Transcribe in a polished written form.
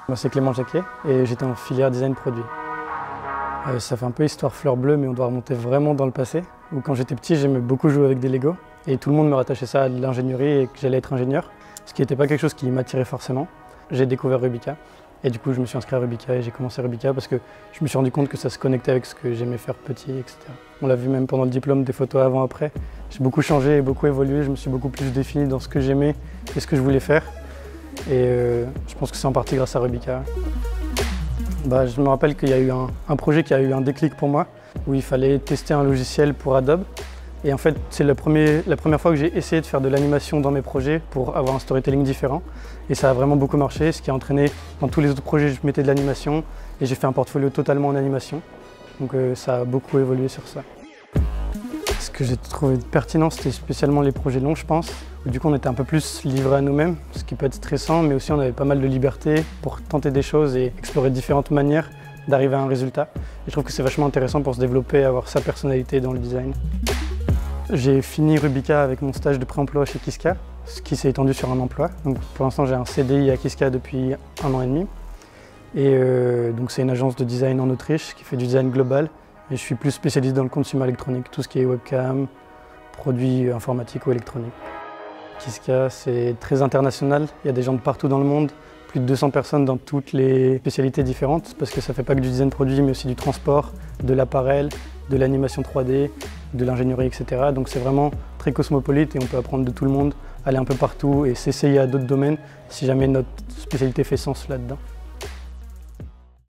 Moi, c'est Clément Jacquet et j'étais en filière design produit. Ça fait un peu histoire fleur bleue, mais on doit remonter vraiment dans le passé. Où quand j'étais petit, j'aimais beaucoup jouer avec des Lego et tout le monde me rattachait ça à de l'ingénierie et que j'allais être ingénieur, ce qui n'était pas quelque chose qui m'attirait forcément. J'ai découvert Rubica et du coup, je me suis inscrit à Rubica et j'ai commencé Rubica parce que je me suis rendu compte que ça se connectait avec ce que j'aimais faire petit, etc. On l'a vu même pendant le diplôme, des photos avant-après. J'ai beaucoup changé et beaucoup évolué, je me suis beaucoup plus défini dans ce que j'aimais et ce que je voulais faire. Et je pense que c'est en partie grâce à Rubica. Je me rappelle qu'il y a eu un projet qui a eu un déclic pour moi, où il fallait tester un logiciel pour Adobe. Et en fait, c'est la première fois que j'ai essayé de faire de l'animation dans mes projets pour avoir un storytelling différent. Et ça a vraiment beaucoup marché, ce qui a entraîné dans tous les autres projets, je mettais de l'animation et j'ai fait un portfolio totalement en animation. Donc ça a beaucoup évolué sur ça. Ce que j'ai trouvé pertinent, c'était spécialement les projets longs, je pense. Où du coup, on était un peu plus livrés à nous-mêmes, ce qui peut être stressant, mais aussi on avait pas mal de liberté pour tenter des choses et explorer différentes manières d'arriver à un résultat. Et je trouve que c'est vachement intéressant pour se développer et avoir sa personnalité dans le design. J'ai fini Rubica avec mon stage de pré-emploi chez Kiska, ce qui s'est étendu sur un emploi. Donc pour l'instant, j'ai un CDI à Kiska depuis 1 an et demi. Et donc c'est une agence de design en Autriche qui fait du design global. Et je suis plus spécialiste dans le consumer électronique, tout ce qui est webcam, produits informatiques ou électroniques. Kiska, c'est très international, il y a des gens de partout dans le monde, plus de 200 personnes dans toutes les spécialités différentes, parce que ça ne fait pas que du design produit, mais aussi du transport, de l'appareil, de l'animation 3D, de l'ingénierie, etc. Donc c'est vraiment très cosmopolite et on peut apprendre de tout le monde, aller un peu partout et s'essayer à d'autres domaines si jamais notre spécialité fait sens là-dedans.